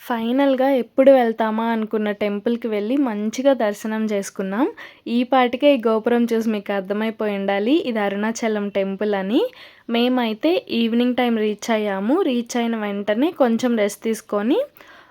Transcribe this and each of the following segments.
ఫైనల్‌గా ఎప్పుడు వెళ్తామా అనుకున్న టెంపుల్‌కి వెళ్ళి మంచిగా దర్శనం చేసుకున్నాం. ఈ పాటికే ఈ గోపురం చూసి మీకు అర్థమైపోయి ఉండాలి. ఇది అరుణాచలం టెంపుల్ అని. మేమైతే ఈవినింగ్ టైం రీచ్ అయ్యాము. రీచ్ అయిన వెంటనే కొంచెం రెస్ట్ తీసుకొని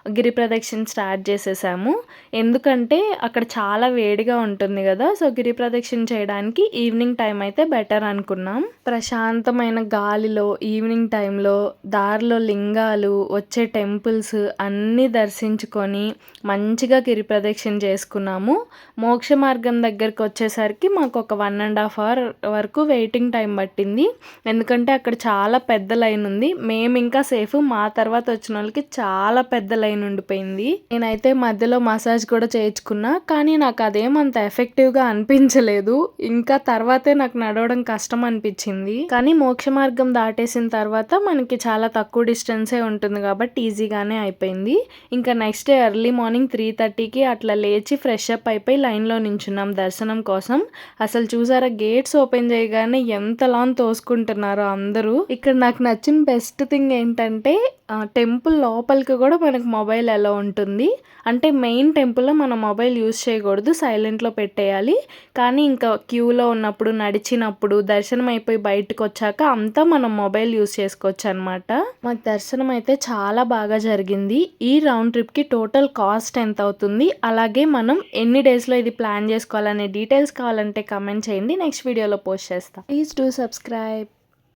గిరి ప్రదక్షిణ స్టార్ట్ చేసేసాము. ఎందుకంటే అక్కడ చాలా వేడిగా ఉంటుంది గదా! సో, గిరి ప్రదక్షిణ చేయడానికి ఈవినింగ్ టైం అయితే బెటర్ అనుకున్నాం. ప్రశాంతమైన గాలిలో ఈవినింగ్ టైంలో దారిలో లింగాలు, వచ్చే టెంపుల్స్ అన్నీ దర్శించుకొని మంచిగా గిరి ప్రదక్షిణ చేసుకున్నాము. మోక్ష మార్గం దగ్గరకొచ్చేసరికి మాకొక 1½ అవర్ వరకు వెయిటింగ్ టైం పట్టింది. ఎందుకంటే అక్కడ చాలా పెద్ద లైన్ ఉంది. మేమింకా సేఫ్. మా తర్వాత వచ్చినోళ్ళకి చాలా పెద్ద లైన్ ఉండిపోయింది. నేనైతే మధ్యలో మసాజ్ కూడా చేయించుకున్నా. కానీ నాకు అదేమంత ఎఫెక్టివ్‌గా అనిపించలేదు. ఇంకా తర్వాతే నాకు నడవడం కష్టం అనిపించింది. కానీ మోక్ష మార్గం దాటేసిన తర్వాత మనకి చాలా తక్కువ డిస్టెన్సే ఉంటుంది కాబట్టి ఈజీగానే అయిపోయింది. ఇంకా నెక్స్ట్ డే ఎర్లీ మార్నింగ్ 3:30కి అట్లా లేచి ఫ్రెష్ అప్ అయిపోయి లైన్‌లో నించున్నాం దర్శనం కోసం. అసలు చూసారా గేట్స్ ఓపెన్ చేయగానే ఎంతలా తోసుకుంటున్నారో అందరూ. ఇక్కడ నాకు నచ్చిన బెస్ట్ థింగ్ ఏంటంటే టెంపుల్ లోపలికి కూడా మనకు మొబైల్ అలో ఉంటుంది. అంటే మెయిన్ టెంపుల్‌లో మనం మొబైల్ యూజ్ చేయకూడదు. సైలెంట్‌లో పెట్టేయాలి. కానీ ఇంకా క్యూలో ఉన్నప్పుడు, నడిచినప్పుడు, దర్శనం అయిపోయి బయటకొచ్చాక అంతా మనం మొబైల్ యూజ్ చేసుకోవచ్చనమాట. మాకు దర్శనం అయితే చాలా బాగా జరిగింది. ఈ రౌండ్ ట్రిప్‌కి టోటల్ కాస్ట్ ఎంత అవుతుంది? అలాగే మనం ఎన్ని డేస్‌లో ఇది ప్లాన్ చేసుకోవాలనే డీటెయిల్స్ కావాలంటే కామెంట్ చేయండి. నెక్స్ట్ వీడియోలో పోస్ట్ చేస్తా. Please do subscribe.